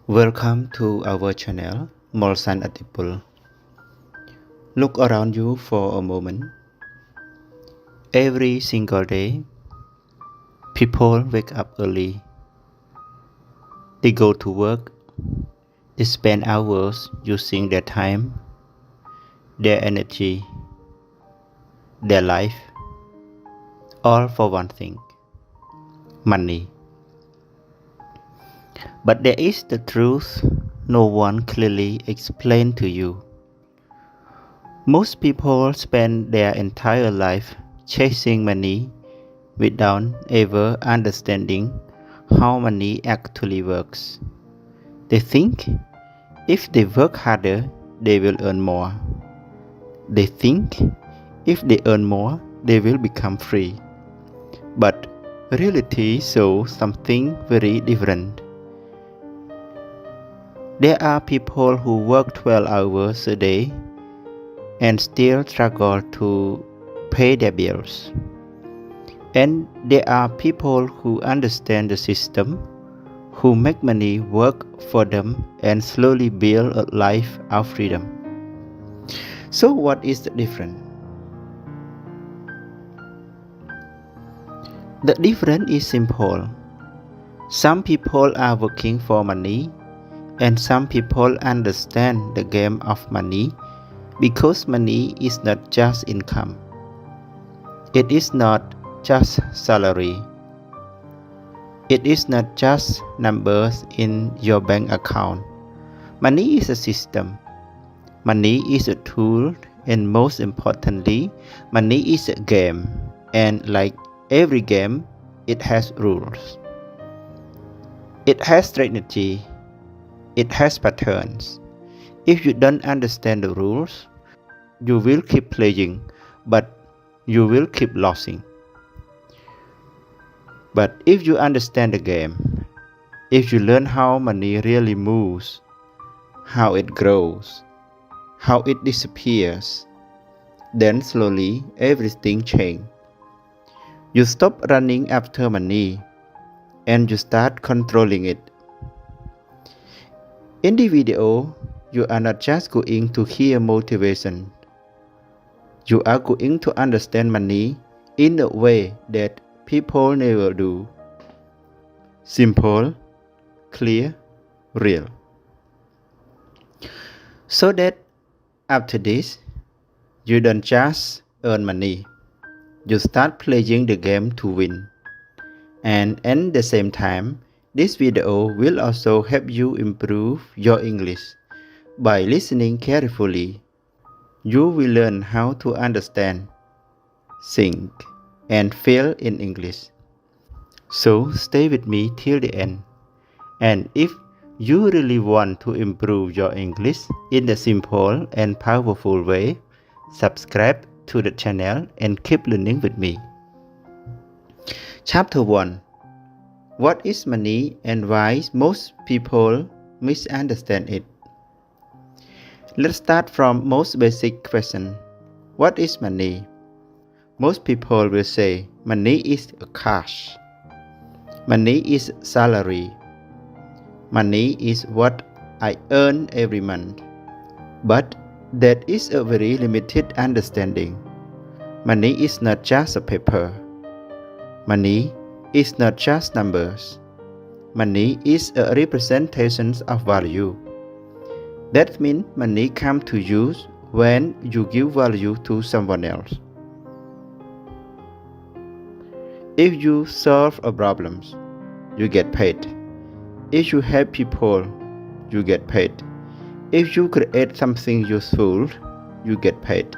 Welcome to our channel, Molsan Atipul. Look around you for a moment. Every single day, people wake up early. They go to work. They spend hours using their time, their energy, their life, all for one thing: money. But there is the truth no one clearly explained to you. Most people spend their entire life chasing money without ever understanding how money actually works. They think if they work harder, they will earn more. They think if they earn more, they will become free. But reality shows something very different. There are people who work 12 hours a day and still struggle to pay their bills. And there are people who understand the system, who make money work for them and slowly build a life of freedom. So what is the difference? The difference is simple. Some people are working for money, and some people understand the game of money because money is not just income. It is not just salary. It is not just numbers in your bank account. Money is a system. Money is a tool, and most importantly, money is a game. And like every game, it has rules. It has strategy. It has patterns. If you don't understand the rules, you will keep playing, but you will keep losing. But if you understand the game, if you learn how money really moves, how it grows, how it disappears, then slowly everything changes. You stop running after money and you start controlling it. In the video, you are not just going to hear motivation. You are going to understand money in a way that people never do. Simple, clear, real. So that after this, you don't just earn money. You start playing the game to win. And at the same time, this video will also help you improve your English. By listening carefully, you will learn how to understand, think, and feel in English. So stay with me till the end. And if you really want to improve your English in a simple and powerful way, subscribe to the channel and keep learning with me. Chapter 1. What is money and why most people misunderstand it? Let's start from most basic question. What is money? Most people will say money is cash. Money is salary. Money is what I earn every month. But that is a very limited understanding. Money is not just a paper. Money is not just numbers. Money is a representation of value. That means money comes to you when you give value to someone else. If you solve a problem, you get paid. If you help people, you get paid. If you create something useful, you get paid.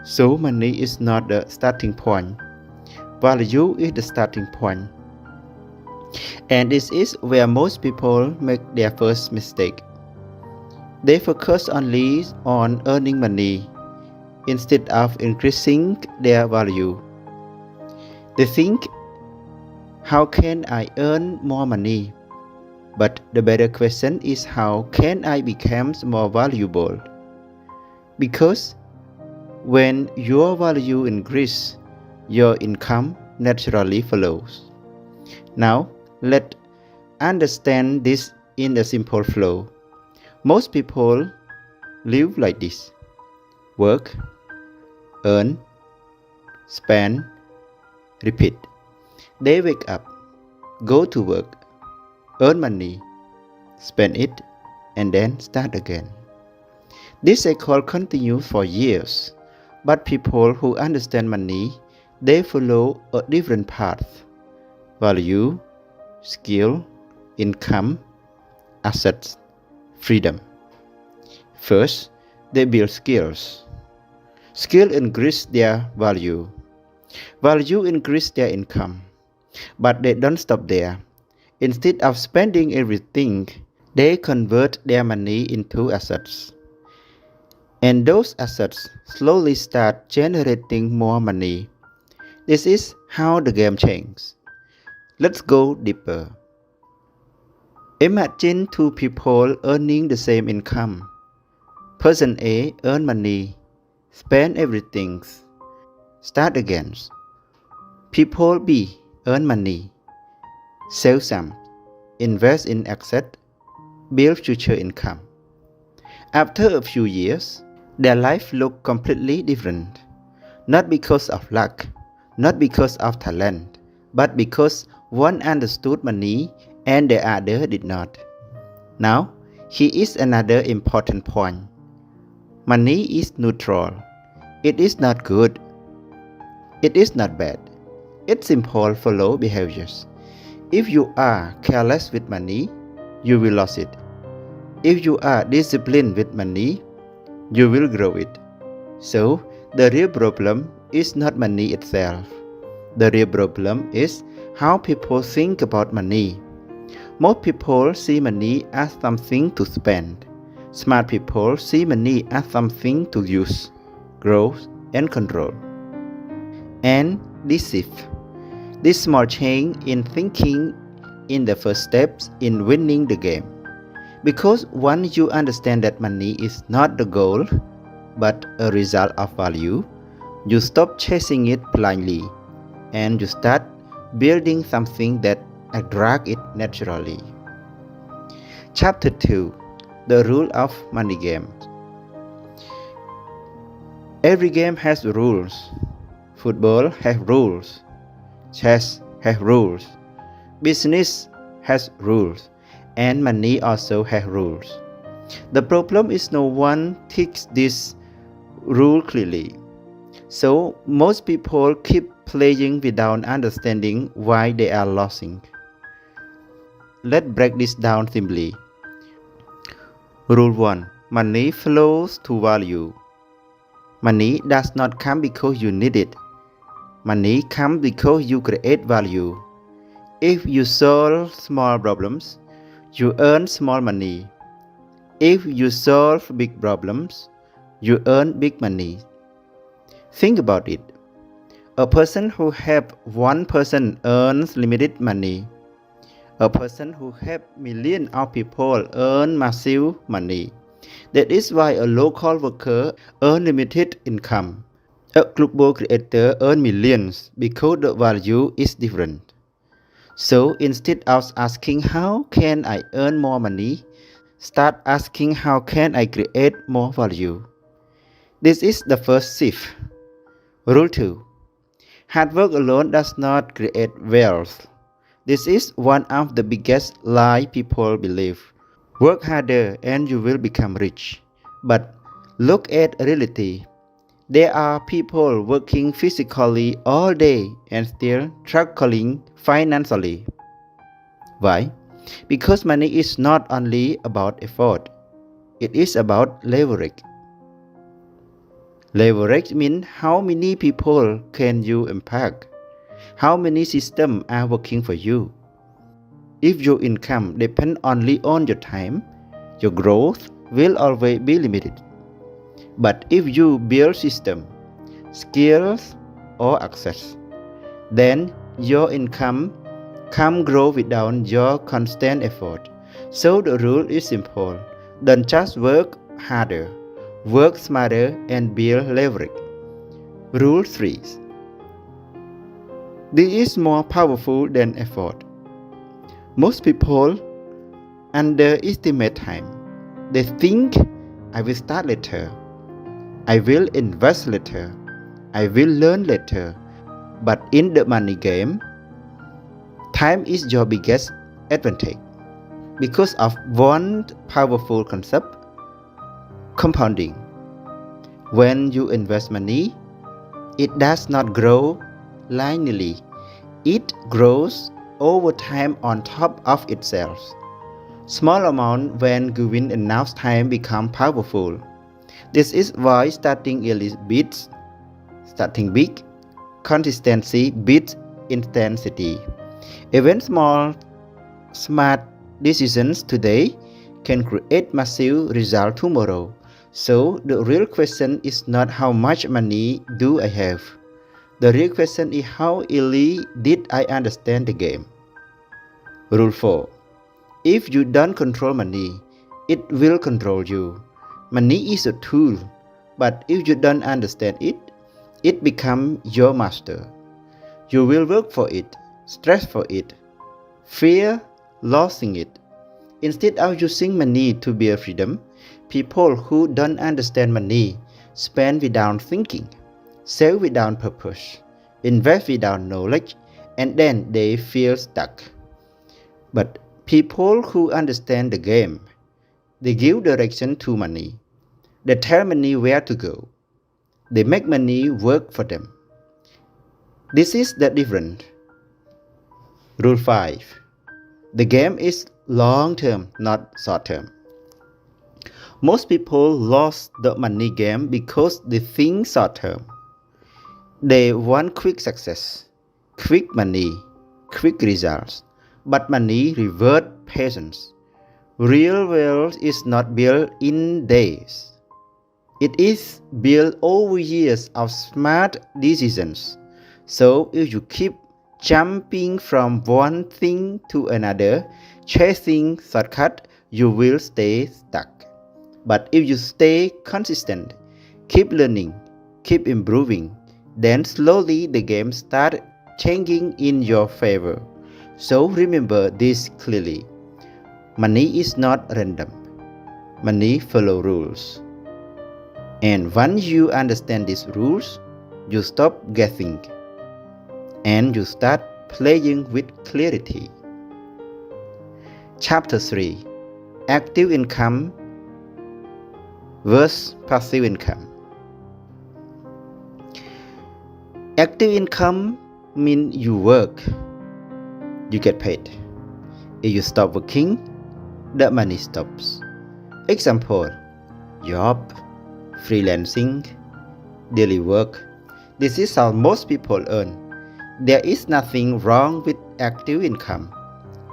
So money is not the starting point. Value is the starting point. And this is where most people make their first mistake. They focus only on earning money instead of increasing their value. They think, how can I earn more money? But the better question is, how can I become more valuable? Because when your value increases, your income naturally follows. Now, let's understand this in a simple flow. Most people live like this: work, earn, spend, repeat. They wake up, go to work, earn money, spend it, and then start again. This cycle continues for years, but people who understand money, they follow a different path: value, skill, income, assets, freedom. First, they build skills. Skill increase their value. Value increase their income. But they don't stop there. Instead of spending everything, they convert their money into assets. And those assets slowly start generating more money. This is how the game changes. Let's go deeper. Imagine two people earning the same income. Person A earn money, spend everything, start again. People B earn money, sell some, invest in assets, build future income. After a few years, their life looked completely different. Not because of luck, not because of talent, but because one understood money and the other did not. Now, here is another important point. Money is neutral. It is not good. It is not bad. It's simple follow behaviors. If you are careless with money, you will lose it. If you are disciplined with money, you will grow it. So, the real problem is not money itself. The real problem is how people think about money. Most people see money as something to spend. Smart people see money as something to use, grow, and control. And deceive. This small change in thinking is the first steps in winning the game. Because once you understand that money is not the goal, but a result of value, you stop chasing it blindly, and you start building something that attracts it naturally. Chapter 2: The Rule of Money Game. Every game has rules. Football has rules. Chess has rules. Business has rules. And money also has rules. The problem is no one takes this rule clearly. So most people keep playing without understanding why they are losing. Let's break this down simply. Rule 1. Money flows to value. Money does not come because you need it. Money comes because you create value. If you solve small problems, you earn small money. If you solve big problems, you earn big money. Think about it. A person who helps one person earns limited money. A person who helps millions of people earns massive money. That is why a local worker earns limited income. A global creator earns millions because the value is different. So instead of asking how can I earn more money, start asking how can I create more value. This is the first shift. Rule 2. Hard work alone does not create wealth. This is one of the biggest lies people believe. Work harder and you will become rich. But look at reality. There are people working physically all day and still struggling financially. Why? Because money is not only about effort. It is about leverage. Leverage means how many people can you impact? How many systems are working for you? If your income depends only on your time, your growth will always be limited. But if you build systems, skills, or access, then your income can grow without your constant effort. So the rule is simple. Don't just work harder. Work smarter and build leverage. Rule 3. This is more powerful than effort. Most people underestimate time. They think, I will start later, I will invest later, I will learn later. But in the money game, time is your biggest advantage because of one powerful concept, compounding. When you invest money, it does not grow linearly. It grows over time on top of itself. Small amount when given enough time become powerful. This is why starting early beats starting big. Consistency beats intensity. Even small, smart decisions today can create massive results tomorrow. So the real question is not how much money do I have. The real question is how early did I understand the game. Rule 4. If you don't control money, it will control you. Money is a tool, but if you don't understand it, it becomes your master. You will work for it, stress for it, fear losing it. Instead of using money to build freedom, people who don't understand money spend without thinking, save without purpose, invest without knowledge, and then they feel stuck. But people who understand the game, they give direction to money. They tell money where to go. They make money work for them. This is the difference. Rule 5. The game is long term, not short term. Most people lost the money game because they think short term. They want quick success, quick money, quick results. But money rewards patience. Real wealth is not built in days. It is built over years of smart decisions. So if you keep jumping from one thing to another, chasing shortcut, you will stay stuck. But if you stay consistent, keep learning, keep improving, then slowly the game starts changing in your favor. So remember this clearly. Money is not random. Money follows rules. And once you understand these rules, you stop guessing and you start playing with clarity. Chapter 3. Active income versus passive income. Active income means you work, you get paid. If you stop working, the money stops. Example, job, freelancing, daily work. This is how most people earn. There is nothing wrong with active income.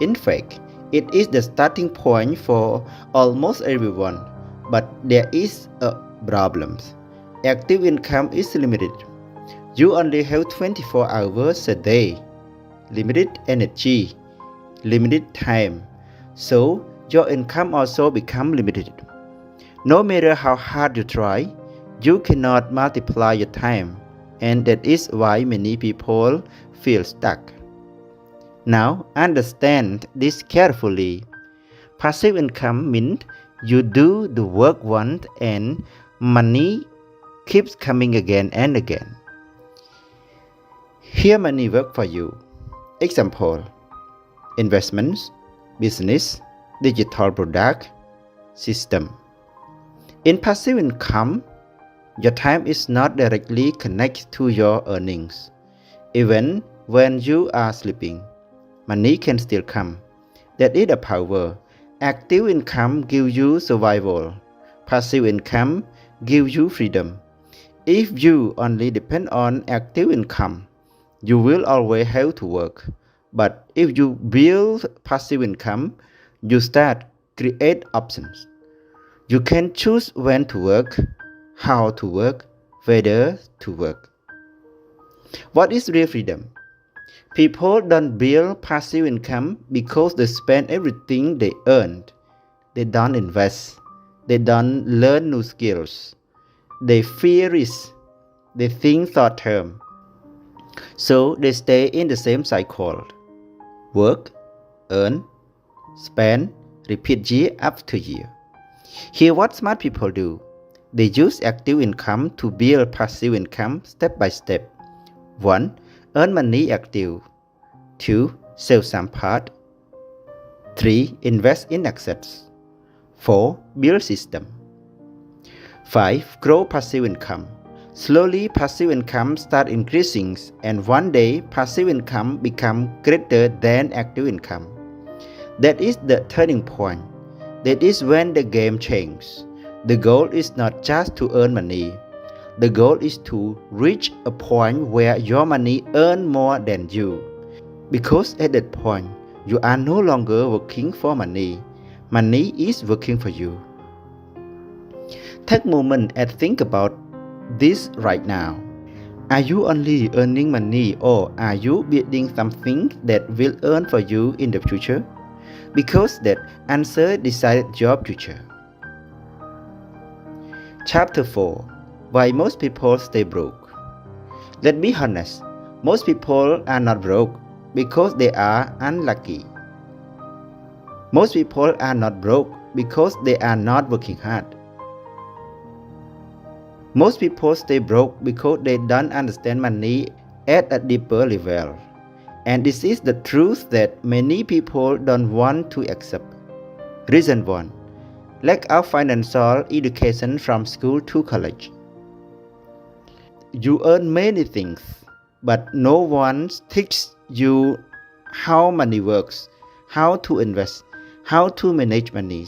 In fact, it is the starting point for almost everyone. But there is a problem. Active income is limited. You only have 24 hours a day, limited energy, limited time. So your income also becomes limited. No matter how hard you try, you cannot multiply your time, and that is why many people feel stuck. Now understand this carefully. Passive income means you do the work once and money keeps coming again and again. Here money works for you. Example, investments, business, digital product, system. In passive income, your time is not directly connected to your earnings. Even when you are sleeping, money can still come. That is the power. Active income gives you survival. Passive income gives you freedom. If you only depend on active income, you will always have to work. But if you build passive income, you start create options. You can choose when to work, how to work, whether to work. What is real freedom? People don't build passive income because they spend everything they earned. They don't invest. They don't learn new skills. They fear risk. They think short term. So they stay in the same cycle. Work, earn, spend, Repeat year after year. Here what smart people do. They use active income to build passive income step by step. 1. Earn money active. 2. Sell some part. 3. Invest in assets. 4. Build system. 5. Grow passive income. Slowly passive income start increasing and one day passive income become greater than active income. That is the turning point. That is when the game changes. The goal is not just to earn money. The goal is to reach a point where your money earns more than you. Because at that point, you are no longer working for money. Money is working for you. Take a moment and think about this right now. Are you only earning money or are you building something that will earn for you in the future? Because that answer decides your future. Chapter 4. Why most people stay broke. Let's be honest, most people are not broke because they are unlucky. Most people are not broke because they are not working hard. Most people stay broke because they don't understand money at a deeper level. And this is the truth that many people don't want to accept. Reason 1. Lack of financial education from school to college. You earn many things, but no one teaches you how money works, how to invest, how to manage money,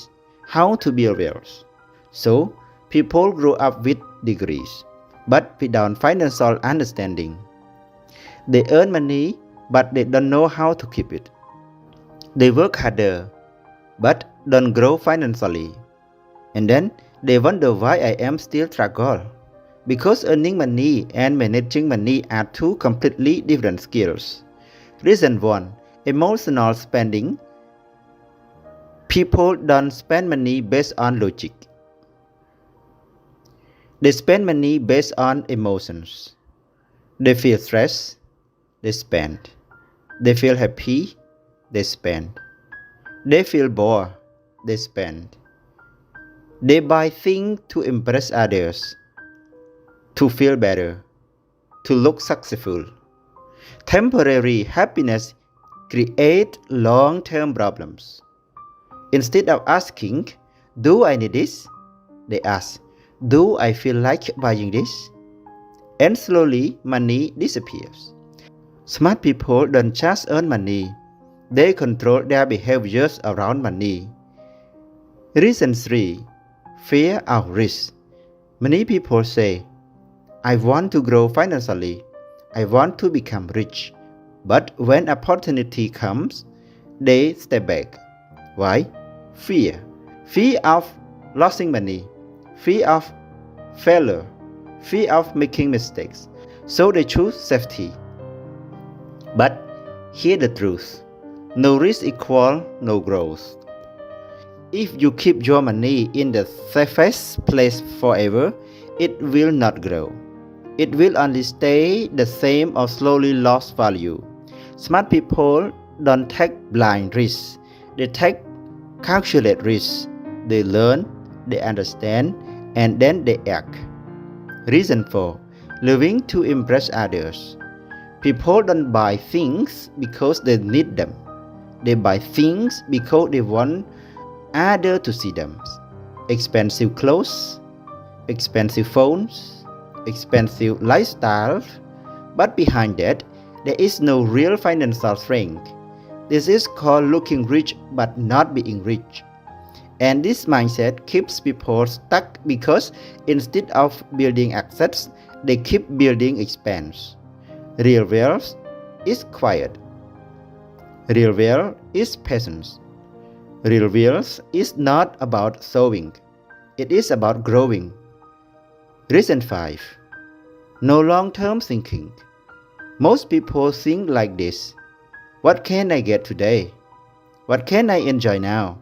how to build wealth. So, people grow up with degrees, but without financial understanding. They earn money, but they don't know how to keep it. They work harder, but don't grow financially. And then they wonder why I am still struggle. Because earning money and managing money are two completely different skills. Reason 1. Emotional spending. People don't spend money based on logic. They spend money based on emotions. They feel stressed, they spend. They feel happy, they spend. They feel bored, they spend. They buy things to impress others, to feel better, to look successful. Temporary happiness creates long-term problems. Instead of asking, do I need this? They ask, do I feel like buying this? And slowly money disappears. Smart people don't just earn money, they control their behaviors around money. Reason 3. Fear of risk. Many people say, I want to grow financially, I want to become rich. But when opportunity comes, they step back. Why? Fear. Fear of losing money, fear of failure, fear of making mistakes. So they choose safety. But hear the truth. No risk equals no growth. If you keep your money in the safest place forever, it will not grow. It will only stay the same or slowly lose value. Smart people don't take blind risks. They take calculated risks. They learn, they understand, and then they act. Reason 4. Living to impress others. People don't buy things because they need them. They buy things because they want others to see them. Expensive clothes, expensive phones, expensive lifestyle. But behind that, there is no real financial strength. This is called looking rich but not being rich. And this mindset keeps people stuck because instead of building assets, they keep building expense. Real wealth is quiet. Real wealth is patience. Real wealth is not about sowing. It is about growing. Reason 5. No long-term thinking. Most people think like this. What can I get today? What can I enjoy now?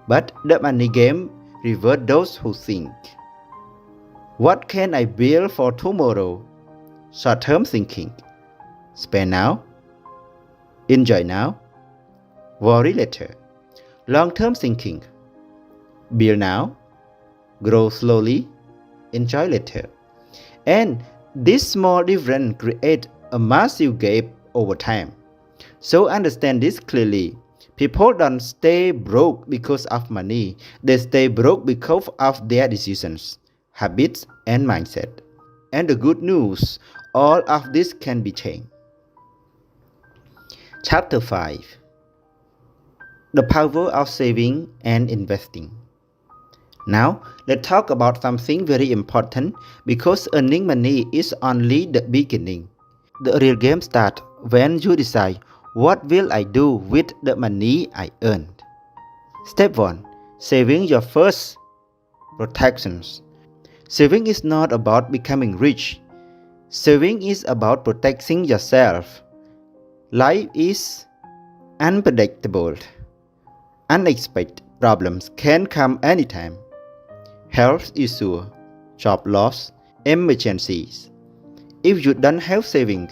But the money game rewards those who think. What can I build for tomorrow? Short-term thinking. Spend now. Enjoy now. Worry later. Long-term thinking. Build now, grow slowly, enjoy later. And this small difference creates a massive gap over time. So understand this clearly. People don't stay broke because of money. They stay broke because of their decisions, habits, and mindset. And the good news, all of this can be changed. Chapter 5. The power of saving and investing. Now, let's talk about something very important because earning money is only the beginning. The real game starts when you decide, what will I do with the money I earned? Step 1. Saving your first protections. Saving is not about becoming rich. Saving is about protecting yourself. Life is unpredictable. Unexpected problems can come anytime. Health issue, job loss, emergencies. If you don't have savings,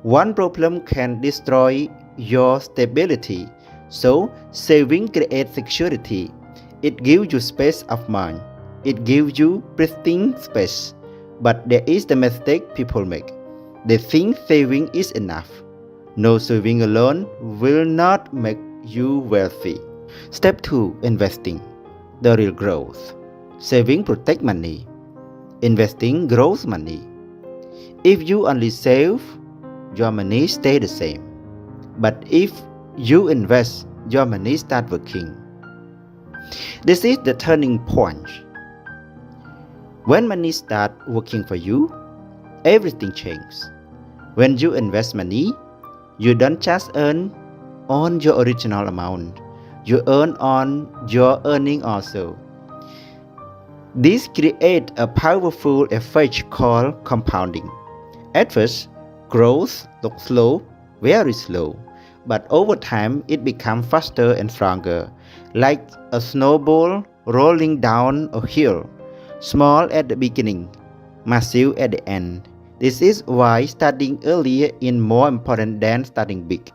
one problem can destroy your stability. So, saving creates security. It gives you space of mind. It gives you breathing space. But there is the mistake people make. They think saving is enough. No, saving alone will not make you wealthy. Step 2. Investing. The real growth. Saving protects money. Investing grows money. If you only save, your money stays the same. But if you invest, your money starts working. This is the turning point. When money starts working for you, everything changes. When you invest money, you don't just earn on your original amount. You earn on your earning also. This creates a powerful effect called compounding. At first, growth looks slow, very slow, but over time it becomes faster and stronger, like a snowball rolling down a hill, small at the beginning, massive at the end. This is why starting early is more important than starting big.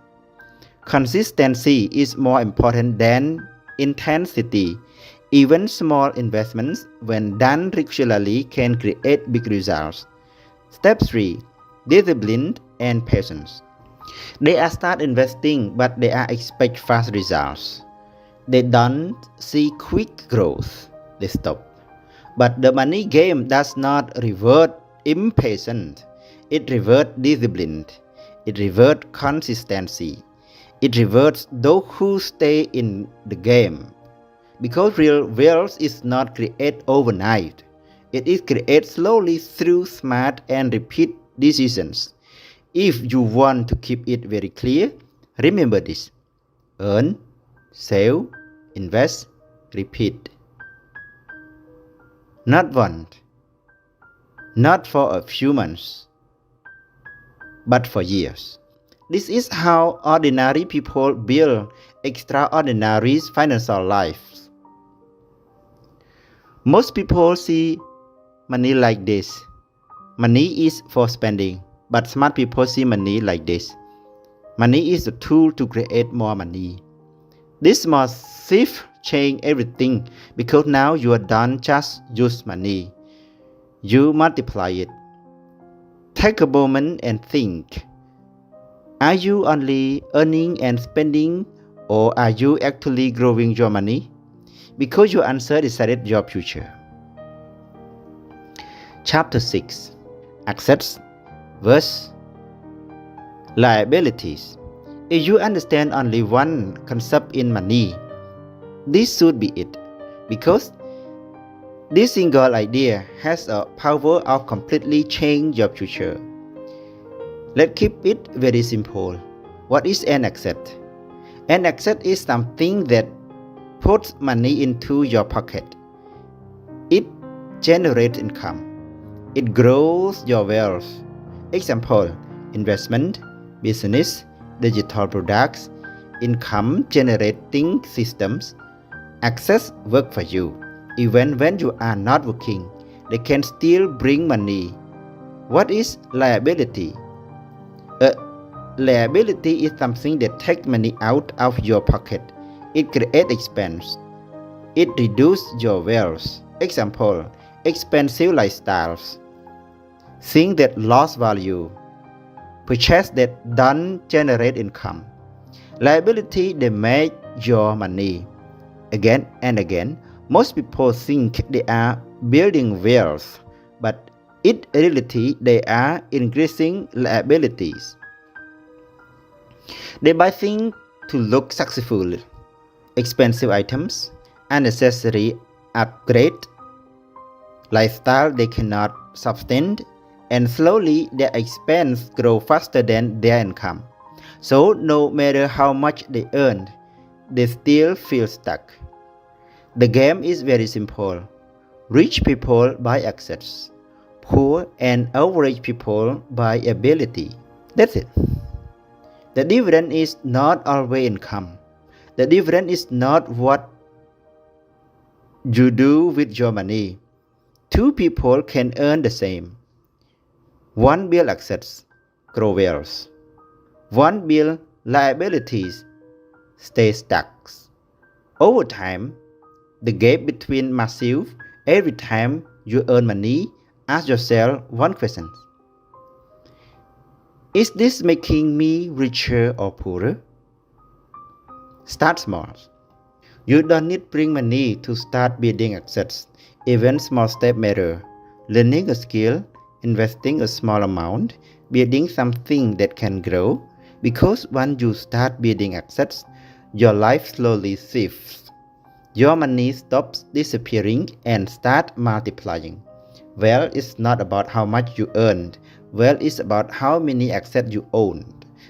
Consistency is more important than intensity. Even small investments, when done regularly, can create big results. Step 3. Discipline and patience. They are start investing, but they are expect fast results. They don't see quick growth. They stop. But the money game does not reward impatience. It rewards discipline. It rewards consistency. It rewards those who stay in the game. Because real wealth is not created overnight. It is created slowly through smart and repeat decisions. If you want to keep it very clear, remember this. Earn, save, invest, repeat. Not want. Not for a few months, but for years. This is how ordinary people build extraordinary financial lives. Most people see money like this. Money is for spending, but smart people see money like this. Money is a tool to create more money. This must shift change everything because now you don't just use money. You multiply it. Take a moment and think. Are you only earning and spending, or are you actually growing your money? Because your answer decided your future. Chapter 6. Assets versus liabilities. If you understand only one concept in money, this should be it. Because this single idea has a power of completely change your future. Let's keep it very simple. What is an asset? An asset is something that puts money into your pocket. It generates income. It grows your wealth. Example, investment, business, digital products, income generating systems. Assets work for you. Even when you are not working, they can still bring money. What is liability? A liability is something that takes money out of your pocket. It creates expense. It reduces your wealth. Example, expensive lifestyles. Things that lost value. Purchase that don't generate income. Liability damage your money. Again and again, most people think they are building wealth, but in reality they are increasing liabilities. They buy things to look successful, expensive items, unnecessary upgrade, lifestyle they cannot sustain, and slowly their expense grow faster than their income. So no matter how much they earn, they still feel stuck. The game is very simple. Rich people buy assets. Poor and average people buy ability. That's it. The difference is not always income. The difference is not what you do with your money. Two people can earn the same. One build assets, grow wealth. One build liabilities, stay stuck. Over time, the gap between massive. Every time you earn money, ask yourself one question. Is this making me richer or poorer? Start small. You don't need bring money to start building assets. Even small steps matter. Learning a skill, investing a small amount, building something that can grow. Because once you start building assets, your life slowly shifts. Your money stops disappearing and starts multiplying. Wealth is not about how much you earned. Wealth is about how many assets you own.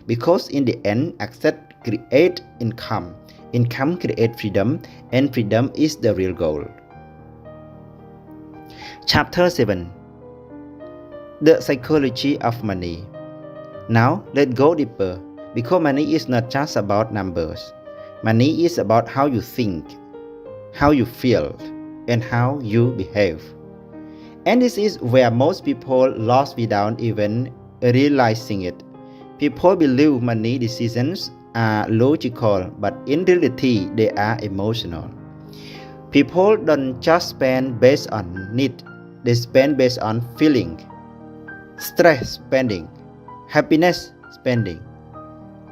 Because in the end, assets create income. Income creates freedom, and freedom is the real goal. Chapter 7. The psychology of money. Now, let's go deeper. Because money is not just about numbers. Money is about how you think, how you feel, and how you behave. And this is where most people lost without even realizing it. People believe money decisions are logical, but in reality they are emotional. People don't just spend based on need, they spend based on feeling. Stress spending, happiness spending,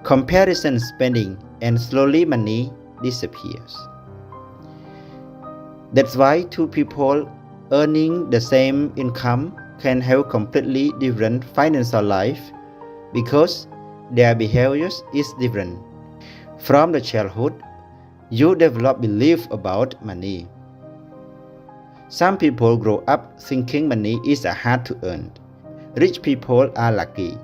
comparison spending, and slowly money disappears. That's why two people earning the same income can have completely different financial life because their behaviors is different. From the childhood, you develop belief about money. Some people grow up thinking money is hard to earn. Rich people are lucky.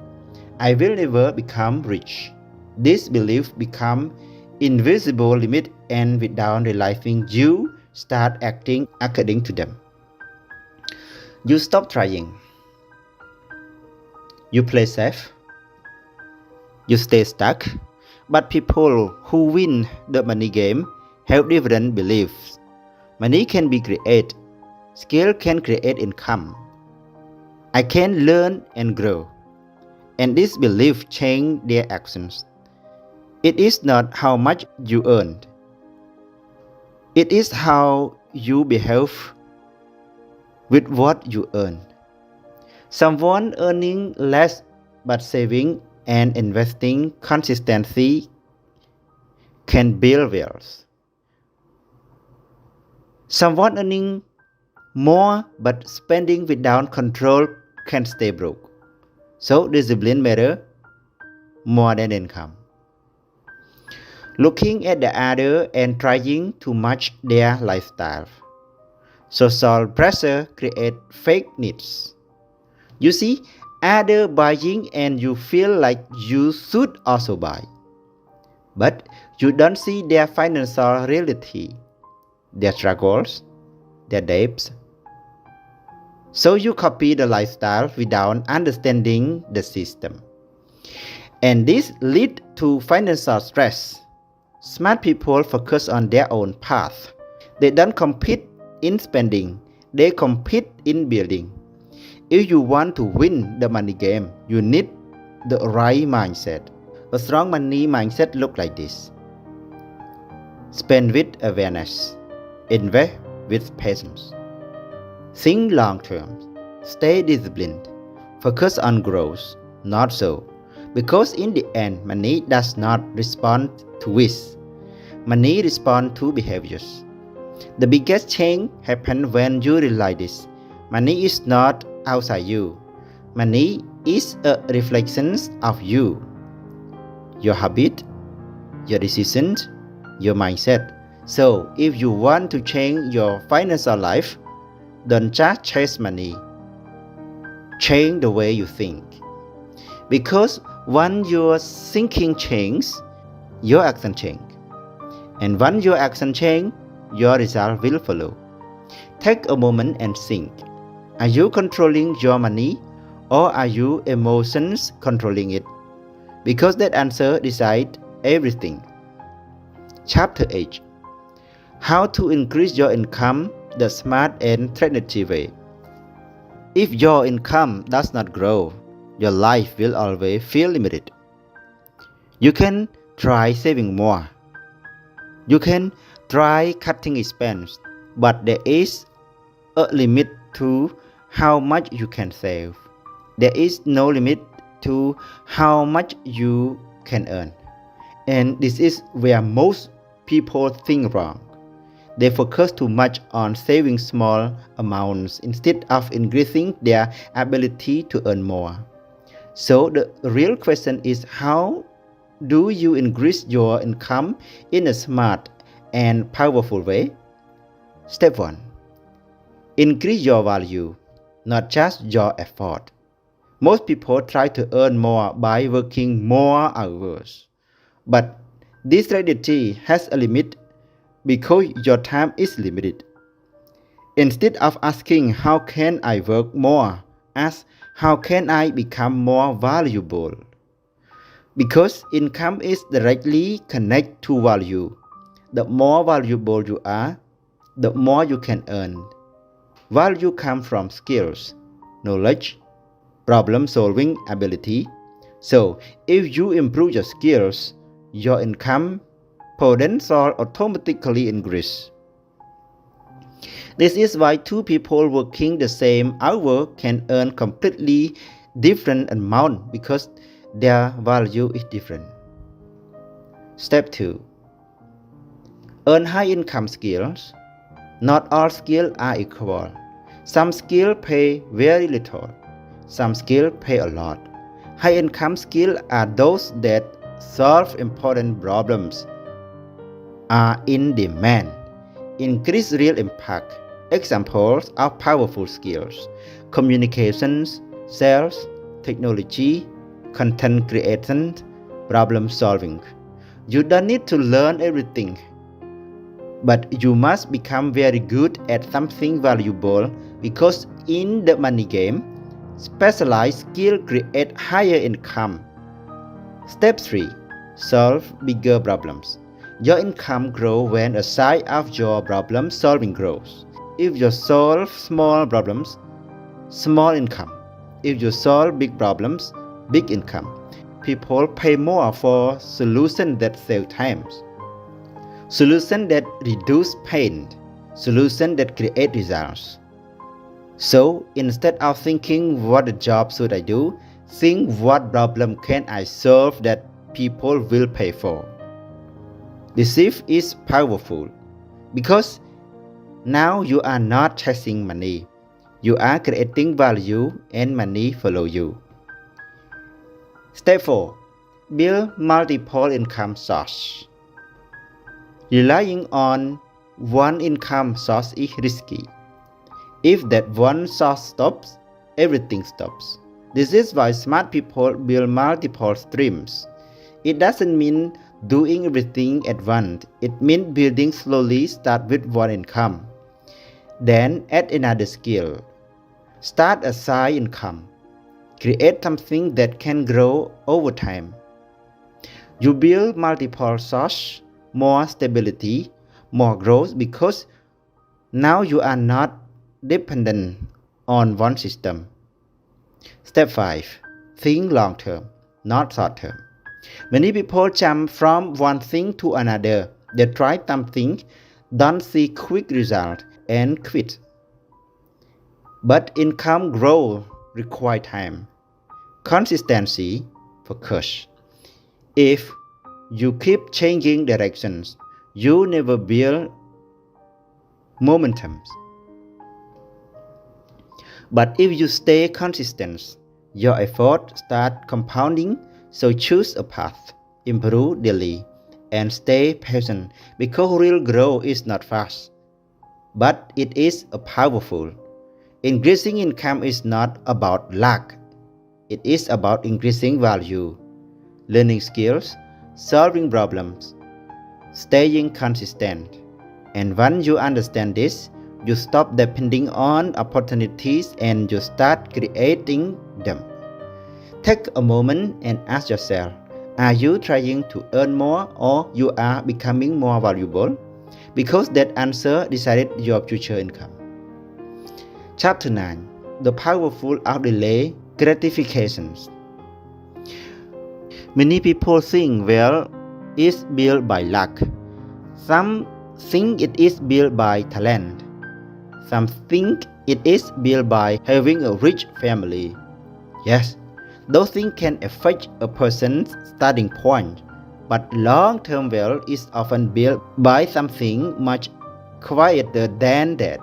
I will never become rich. This belief become invisible limit, and without realizing you start acting according to them. You stop trying. You play safe. You stay stuck. But people who win the money game have different beliefs. Money can be created. Skill can create income. I can learn and grow. And this belief change their actions. It is not how much you earned. It is how you behave with what you earn. Someone earning less but saving and investing consistently can build wealth. Someone earning more but spending without control can stay broke. So discipline matters more than income. Looking at the other and trying to match their lifestyle. Social pressure creates fake needs. You see other buying and you feel like you should also buy. But you don't see their financial reality, their struggles, their debts. So you copy the lifestyle without understanding the system. And this leads to financial stress. Smart people focus on their own path. They don't compete in spending, they compete in building. If you want to win the money game, you need the right mindset. A strong money mindset looks like this. Spend with awareness. Invest with patience. Think long term. Stay disciplined. Focus on growth, not so. Because in the end, money does not respond to wish. Money responds to behaviors. The biggest change happens when you realize this. Money is not outside you. Money is a reflection of you. Your habit, your decisions, your mindset. So, if you want to change your financial life, don't just chase money. Change the way you think. Because when your thinking changes, your action change. And when your action change, your result will follow. Take a moment and think. Are you controlling your money or are your emotions controlling it? Because that answer decides everything. Chapter 8. How to increase your income the smart and strategic way. If your income does not grow, your life will always feel limited. You can try saving more. You can try cutting expenses, but there is a limit to how much you can save. There is no limit to how much you can earn. And this is where most people think wrong. They focus too much on saving small amounts instead of increasing their ability to earn more. So the real question is, how do you increase your income in a smart and powerful way? Step 1. Increase your value, not just your effort. Most people try to earn more by working more hours. But this strategy has a limit because your time is limited. Instead of asking how can I work more, ask how can I become more valuable. Because income is directly connected to value. The more valuable you are, the more you can earn. Value comes from skills, knowledge, problem-solving ability. So, if you improve your skills, your income potential automatically increase. This is why two people working the same hour can earn completely different amount because their value is different. Step 2. Earn high income skills. Not all skills are equal. Some skills pay very little. Some skills pay a lot. High income skills are those that solve important problems, are in demand, increase real impact. Examples of powerful skills: communications, sales, technology, content creation, problem solving. You don't need to learn everything, but you must become very good at something valuable, because in the money game, specialized skills create higher income. Step 3. Solve bigger problems. Your income grows when a size of your problem solving grows. If you solve small problems, small income. If you solve big problems, big income. People pay more for solutions that save time, solutions that reduce pain, solutions that create results. So instead of thinking what job should I do, think what problem can I solve that people will pay for. This shift is powerful because now you are not chasing money. You are creating value and money follow you. Step 4. Build multiple income sources. Relying on one income source is risky. If that one source stops, everything stops. This is why smart people build multiple streams. It doesn't mean doing everything at once. It means building slowly. Start with one income. Then add another skill. Start a side income. Create something that can grow over time. You build multiple sources, more stability, more growth, because now you are not dependent on one system. Step 5. Think long term, not short term. Many people jump from one thing to another. They try something, don't see quick result, and quit. But income growth requires time, consistency, focus. If you keep changing directions, you never build momentum. But if you stay consistent, your effort start compounding, so choose a path, improve daily, and stay patient because real growth is not fast, but it is powerful. Increasing income is not about luck, it is about increasing value, learning skills, solving problems, staying consistent. And once you understand this, you stop depending on opportunities and you start creating them. Take a moment and ask yourself, are you trying to earn more or you are becoming more valuable? Because that answer decided your future income. Chapter 9. The powerful of delay gratifications. Many people think wealth is built by luck. Some think it is built by talent. Some think it is built by having a rich family. Yes, those things can affect a person's starting point, but long-term wealth is often built by something much quieter than that.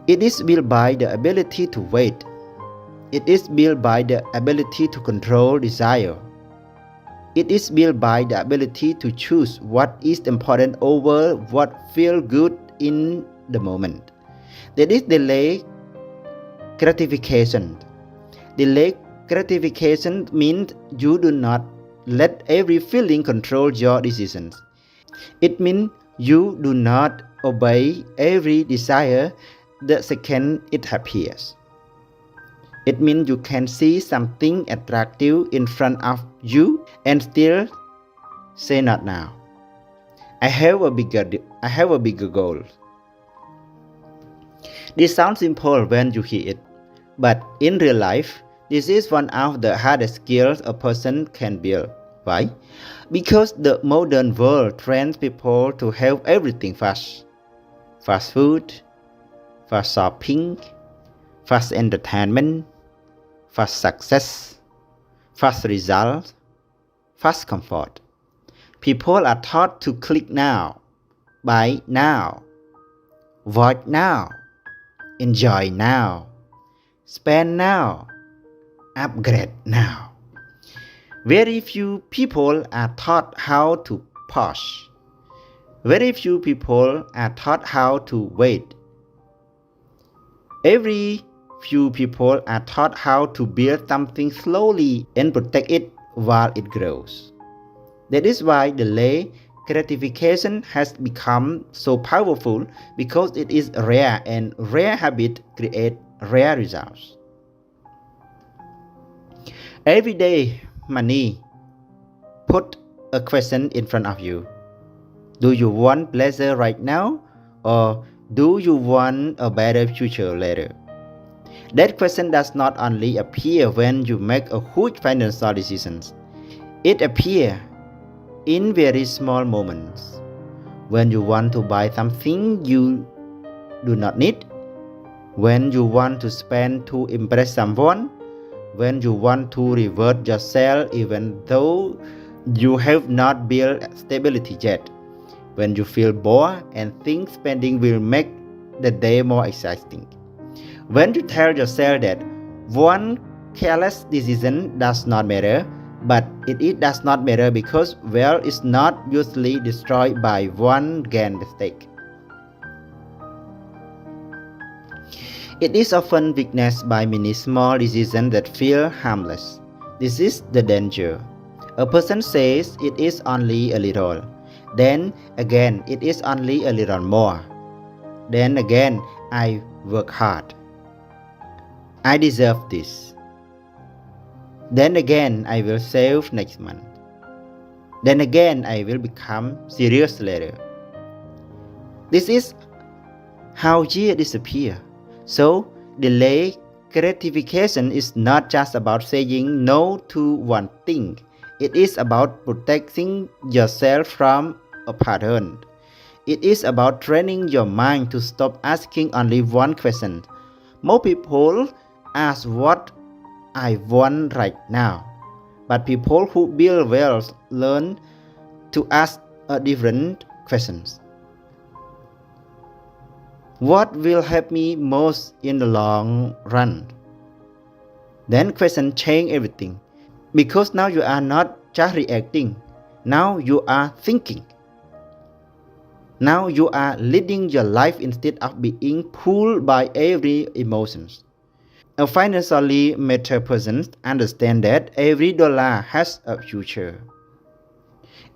It is built by the ability to wait. It is built by the ability to control desire. It is built by the ability to choose what is important over what feels good in the moment. That is delayed gratification. Delayed gratification means you do not let every feeling control your decisions. It means you do not obey every desire the second it appears. It means you can see something attractive in front of you and still say not now. I have a bigger goal. This sounds simple when you hear it, but in real life, this is one of the hardest skills a person can build. Why? Because the modern world trains people to have everything fast. Fast food, fast shopping, fast entertainment, fast success, fast results, fast comfort. People are taught to click now, buy now, watch now, enjoy now, spend now, upgrade now. Very few people are taught how to pause. Very few people are taught how to wait. Every few people are taught how to build something slowly and protect it while it grows. That is why delayed gratification has become so powerful, because it is rare and rare habits create rare results. Every day, money put a question in front of you. Do you want pleasure right now, or do you want a better future later? That question does not only appear when you make a huge financial decisions. It appears in very small moments. When you want to buy something you do not need, when you want to spend to impress someone, when you want to reward yourself even though you have not built stability yet, when you feel bored and think spending will make the day more exciting. When you tell yourself that one careless decision does not matter, but it does not matter because wealth is not usually destroyed by one grand mistake. It is often witnessed by many small decisions that feel harmless. This is the danger. A person says it is only a little. Then again, it is only a little more. Then again, I work hard. I deserve this. Then again, I will save next month. Then again, I will become serious later. This is how years disappear. So, delayed gratification is not just about saying no to one thing. It is about protecting yourself from a pattern. It is about training your mind to stop asking only one question. Most people ask what I want right now, but people who build wealth learn to ask a different questions. What will help me most in the long run? Then question change everything. Because now you are not just reacting. Now you are thinking. Now you are leading your life instead of being pulled by every emotion. A financially mature person understands that every dollar has a future.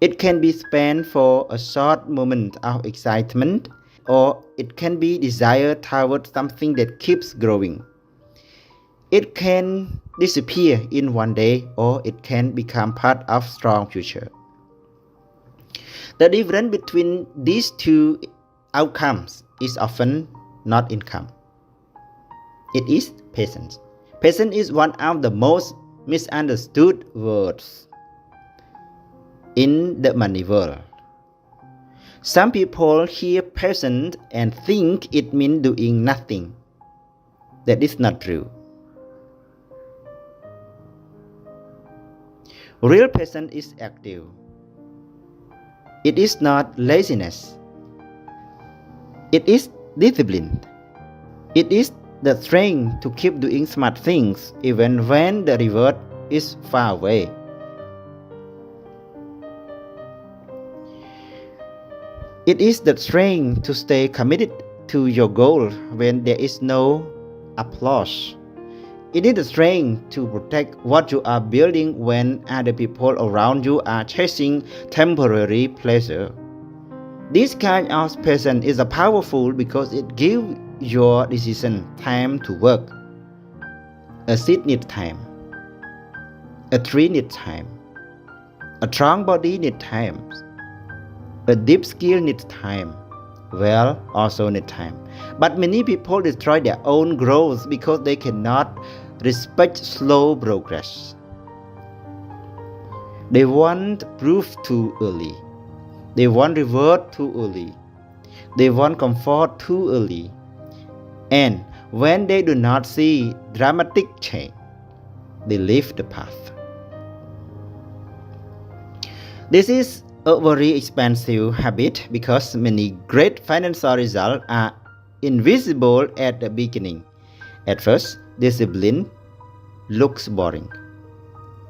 It can be spent for a short moment of excitement, or it can be desired towards something that keeps growing. It can disappear in one day, or it can become part of a strong future. The difference between these two outcomes is often not income. It is patience. Patience is one of the most misunderstood words in the money world. Some people hear patience and think it means doing nothing. That is not true. Real patience is active. It is not laziness. It is discipline. It is the strength to keep doing smart things even when the reward is far away. It is the strength to stay committed to your goal when there is no applause. It is the strength to protect what you are building when other people around you are chasing temporary pleasure. This kind of patience is powerful because it gives your decision time to work. A seed needs time. A tree needs time. A strong body needs time. A deep skill needs time. Well, also need time. But many people destroy their own growth because they cannot respect slow progress. They want proof too early. They want reward too early. They want comfort too early. And when they do not see dramatic change, they leave the path. This is a very expensive habit because many great financial results are invisible at the beginning. At first, discipline looks boring.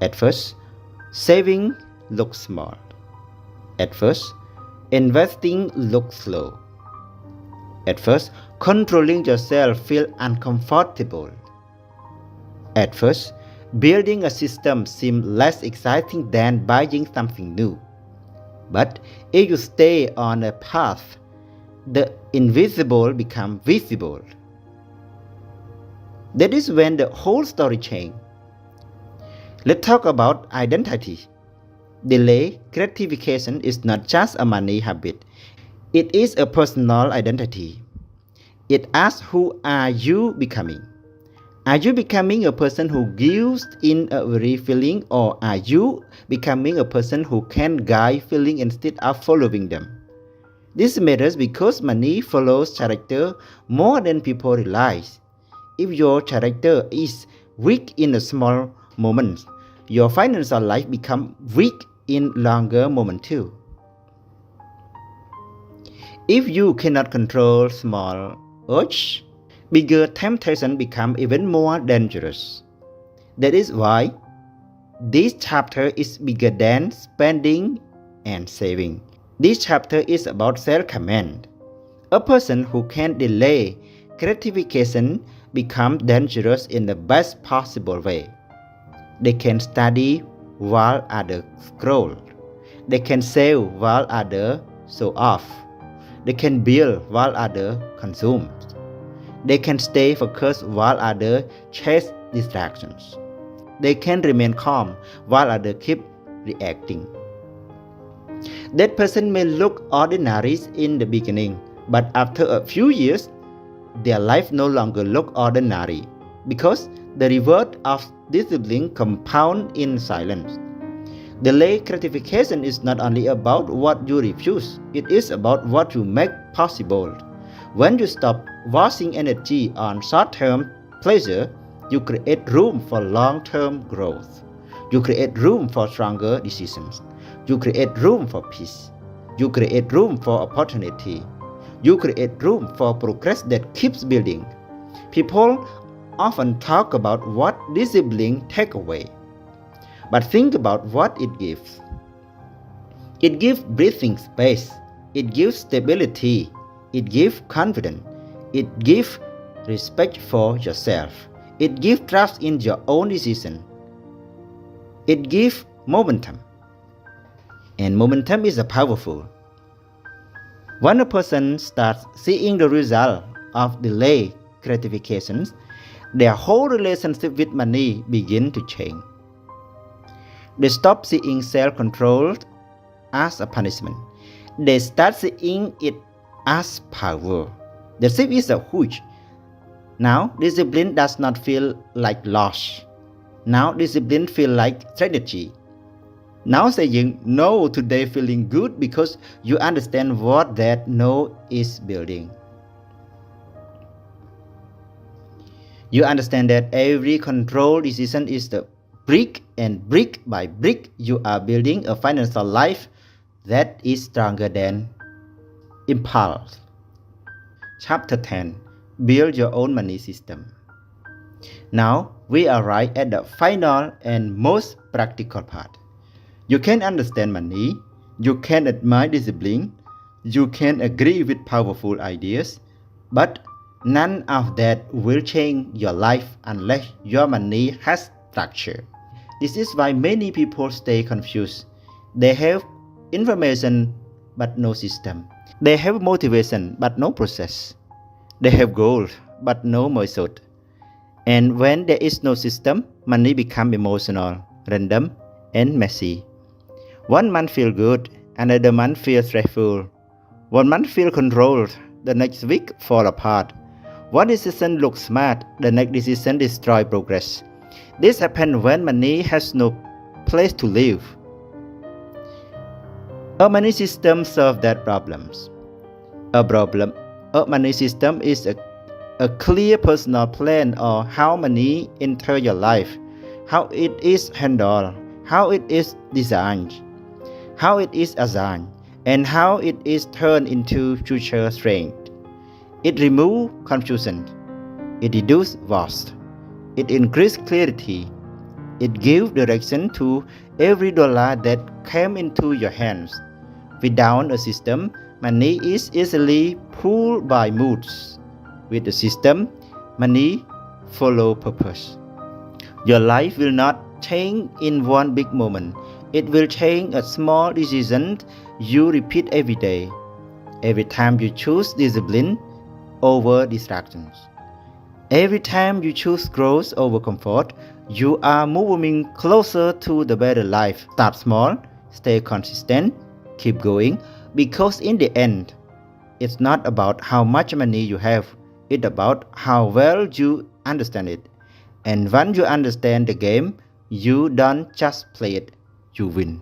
At first, saving looks small. At first, investing looks slow. At first, controlling yourself feels uncomfortable. At first, building a system seems less exciting than buying something new. But if you stay on a path, the invisible becomes visible. That is when the whole story changes. Let's talk about identity. Delayed gratification is not just a money habit. It is a personal identity. It asks, who are you becoming? Are you becoming a person who gives in every feeling, or are you becoming a person who can guide feeling instead of following them? This matters because money follows character more than people realize. If your character is weak in a small moment, your financial life becomes weak in longer moments too. If you cannot control small urge, bigger temptation become even more dangerous. That is why this chapter is bigger than spending and saving. This chapter is about self-command. A person who can delay gratification becomes dangerous in the best possible way. They can study while others scroll. They can save while others show off. They can build while others consume. They can stay focused while others chase distractions. They can remain calm while others keep reacting. That person may look ordinary in the beginning, but after a few years, their life no longer looks ordinary because the reward of discipline compounds in silence. Delayed gratification is not only about what you refuse, it is about what you make possible. When you stop wasting energy on short-term pleasure, you create room for long-term growth. You create room for stronger decisions. You create room for peace. You create room for opportunity. You create room for progress that keeps building. People often talk about what discipline takes away, but think about what it gives. It gives breathing space. It gives stability. It gives confidence. It gives respect for yourself. It gives trust in your own decision. It gives momentum. And momentum is powerful. When a person starts seeing the result of delayed gratifications, their whole relationship with money begins to change. They stop seeing self-control as a punishment. They start seeing it as power. The shift is huge. Now, discipline does not feel like loss. Now, discipline feels like strategy. Now, saying no today feeling good because you understand what that no is building. You understand that every control decision is the brick, and brick by brick you are building a financial life that is stronger than impulse. Chapter 10. Build your own money system. Now we arrive at the final and most practical part. You can understand money, you can admire discipline, you can agree with powerful ideas, but none of that will change your life unless your money has structure. This is why many people stay confused. They have information but no system. They have motivation but no process. They have goals but no method. And when there is no system, money becomes emotional, random, and messy. One month feels good, another month feels stressful. One month feels controlled, the next week fall apart. One decision looks smart, the next decision destroys progress. This happens when money has no place to live. A money system solves that problems. A money system is a clear personal plan of how money enters your life, how it is handled, how it is designed, how it is assigned, and how it is turned into future strength. It removes confusion. It reduces waste. It increases clarity. It gives direction to every dollar that came into your hands. Without a system, money is easily pulled by moods. With a system, money follows purpose. Your life will not change in one big moment. It will change a small decision you repeat every day. Every time you choose discipline over distractions. Every time you choose growth over comfort, you are moving closer to the better life. Start small, stay consistent, keep going, because in the end, it's not about how much money you have, it's about how well you understand it. And when you understand the game, you don't just play it, you win.